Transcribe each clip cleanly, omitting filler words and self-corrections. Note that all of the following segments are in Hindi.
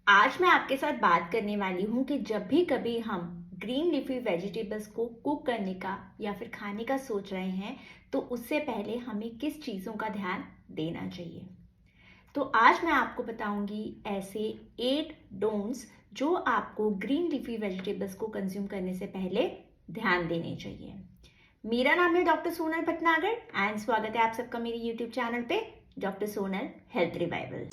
आज मैं आपके साथ बात करने वाली हूँ कि जब भी कभी हम ग्रीन लीफी वेजिटेबल्स को कुक करने का या फिर खाने का सोच रहे हैं तो उससे पहले हमें किस चीज़ों का ध्यान देना चाहिए। तो आज मैं आपको बताऊंगी ऐसे 8 डोंट्स जो आपको ग्रीन लीफी वेजिटेबल्स को कंज्यूम करने से पहले ध्यान देने चाहिए। मेरा नाम है डॉक्टर सोनल भटनागर एंड स्वागत है आप सबका मेरे यूट्यूब चैनल पे डॉक्टर सोनल हेल्थ रिवाइवल।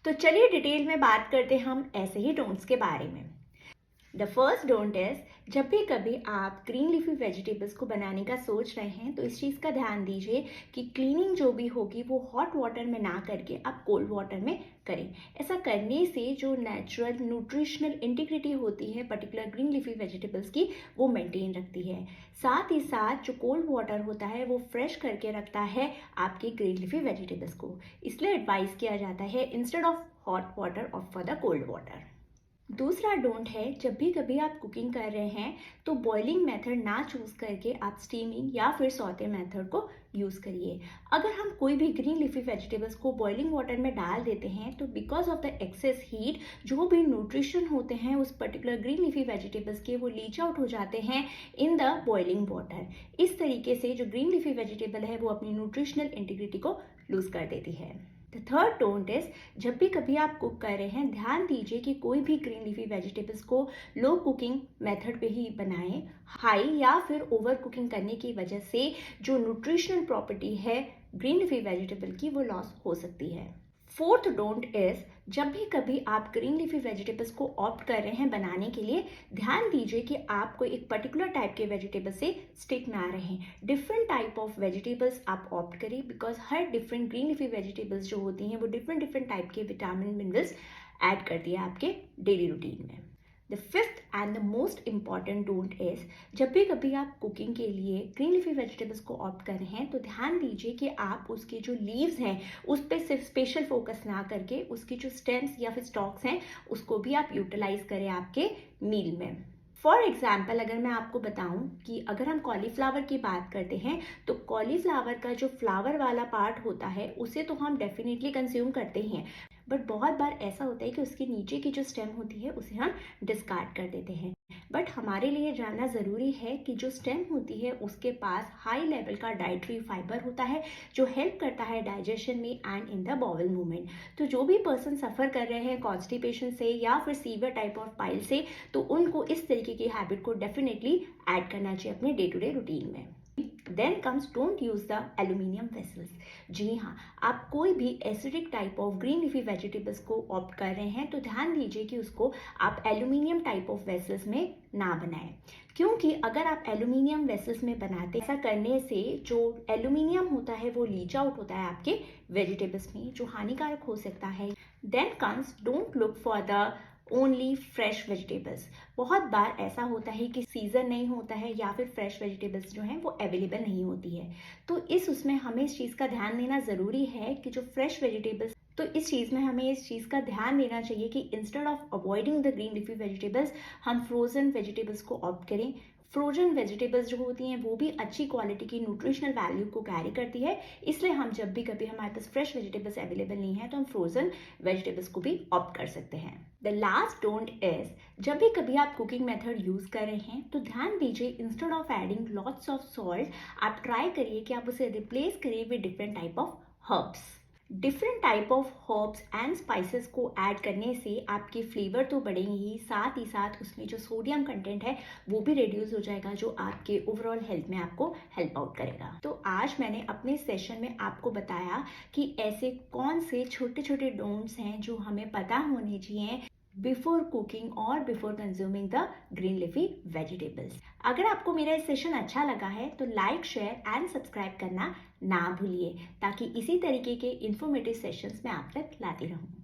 तो चलिए डिटेल में बात करते हैं हम ऐसे ही डोंट्स के बारे में। द फर्स्ट डोंट इज जब भी कभी आप ग्रीन लीफी वेजिटेबल्स को बनाने का सोच रहे हैं तो इस चीज़ का ध्यान दीजिए कि क्लीनिंग जो भी होगी वो हॉट वाटर में ना करके आप कोल्ड वाटर में करें। ऐसा करने से जो नेचुरल न्यूट्रिशनल इंटीग्रिटी होती है पर्टिकुलर ग्रीन लीफी वेजिटेबल्स की वो मेंटेन रखती है। साथ ही साथ जो कोल्ड वाटर होता है वो फ्रेश करके रखता है आपके ग्रीन लीफी वेजिटेबल्स को। इसलिए एडवाइस किया जाता है इंस्टेड ऑफ हॉट वाटर और फॉर द कोल्ड वाटर। दूसरा डोंट है जब भी कभी आप कुकिंग कर रहे हैं तो बॉइलिंग मेथड ना चूज करके आप स्टीमिंग या फिर सौते मेथड को यूज़ करिए। अगर हम कोई भी ग्रीन लीफी वेजिटेबल्स को बॉइलिंग वाटर में डाल देते हैं तो because of the excess heat जो भी न्यूट्रिशन होते हैं उस पर्टिकुलर ग्रीन लीफी वेजिटेबल्स के वो लीच आउट हो जाते हैं इन द बॉइलिंग वाटर। इस तरीके से जो ग्रीन लीफी वेजिटेबल है वो अपनी न्यूट्रिशनल इंटीग्रिटी को लूज कर देती है। द थर्ड डोंट इज जब भी कभी आप कुक कर रहे हैं ध्यान दीजिए कि कोई भी ग्रीन लीफी वेजिटेबल्स को लो कुकिंग मेथड पे ही बनाएं। हाई या फिर ओवर कुकिंग करने की वजह से जो न्यूट्रिशनल प्रॉपर्टी है ग्रीन लीफी वेजिटेबल की वो लॉस हो सकती है। फोर्थ डोंट इज जब भी कभी आप ग्रीन लीफी वेजिटेबल्स को ऑप्ट कर रहे हैं बनाने के लिए ध्यान दीजिए कि आपको एक पर्टिकुलर टाइप के वेजिटेबल से स्टिक ना रहें। डिफरेंट टाइप ऑफ वेजिटेबल्स आप ऑप्ट करें because her different green leafy vegetables जो होती हैं वो डिफरेंट डिफरेंट टाइप के विटामिन मिनरल्स ऐड करती है आपके डेली रूटीन में। The fifth and the most important don't is जब भी कभी आप कुकिंग के लिए ग्रीन लीफी वेजिटेबल्स को ऑप्ट कर रहे हैं तो ध्यान दीजिए कि आप उसके जो लीव्स हैं उस पर सिर्फ स्पेशल फोकस ना करके उसकी जो स्टेम्स या फिर स्टॉक्स हैं उसको भी आप यूटिलाइज करें आपके मील में। फॉर एग्जाम्पल अगर मैं आपको बताऊं कि अगर हम कॉलीफ्लावर की बात करते हैं तो कॉलीफ्लावर का जो फ्लावर वाला पार्ट होता है उसे तो हम डेफिनेटली कंज्यूम करते ही हैं बट बहुत बार ऐसा होता है कि उसके नीचे की जो स्टेम होती है उसे हम डिस्कार्ड कर देते हैं। बट हमारे लिए जानना ज़रूरी है कि जो स्टेम होती है उसके पास हाई लेवल का डाइटरी फाइबर होता है जो हेल्प करता है डाइजेशन में and in the bowel movement. तो जो भी पर्सन सफ़र कर रहे हैं कॉन्स्टिपेशन से या फिर सीवियर टाइप ऑफ पाइल से तो उनको इस तरीके की हैबिट को डेफिनेटली ऐड करना चाहिए अपने डे टू डे रूटीन में। Then comes don't use the aluminium vessels. जी हाँ, आप कोई भी acidic type of green leafy vegetables को ऑप्ट कर रहे हैं तो ध्यान दीजिए कि उसको आप एल्यूमिनियम टाइप ऑफ वेसल्स में ना बनाएं क्योंकि अगर आप एल्यूमिनियम वेसल्स में बनाते ऐसा करने से जो एल्यूमिनियम होता है वो लीच आउट होता है आपके वेजिटेबल्स में जो हानिकारक हो सकता है। Then comes don't look for the only fresh vegetables. बहुत बार ऐसा होता है कि सीज़न नहीं होता है या फिर फ्रेश वेजिटेबल्स जो हैं वो अवेलेबल नहीं होती है तो उसमें हमें इस चीज़ का ध्यान देना ज़रूरी है कि जो फ्रेश वेजिटेबल्स तो इस चीज़ में हमें इस चीज़ का ध्यान देना चाहिए कि instead of avoiding the green leafy vegetables हम फ्रोजन वेजिटेबल्स को ऑप्ट करें। फ्रोजन वेजिटेबल्स जो होती हैं वो भी अच्छी क्वालिटी की न्यूट्रिशनल वैल्यू को कैरी करती है इसलिए हम जब भी कभी हमारे पास फ्रेश वेजिटेबल्स अवेलेबल नहीं है तो हम फ्रोजन वेजिटेबल्स को भी ऑप्ट कर सकते हैं। द लास्ट डोंट इज जब भी कभी आप कुकिंग मेथड यूज कर रहे हैं तो ध्यान दीजिए instead of adding lots of salt आप ट्राई करिए कि आप उसे रिप्लेस करिए with different type of herbs. Different type of herbs and spices को ऐड करने से आपकी फ्लेवर तो बढ़ेंगे ही साथ उसमें जो सोडियम कंटेंट है वो भी रिड्यूस हो जाएगा जो आपके ओवरऑल हेल्थ में आपको हेल्प आउट करेगा। तो आज मैंने अपने सेशन में आपको बताया कि ऐसे कौन से छोटे छोटे डोंट्स हैं जो हमें पता होने चाहिए बिफोर कुकिंग और before consuming the green leafy vegetables. अगर आपको मेरा ये सेशन अच्छा लगा है तो लाइक शेयर एंड सब्सक्राइब करना ना भूलिए ताकि इसी तरीके के इंफॉर्मेटिव सेशंस मैं आप तक लाती रहूं।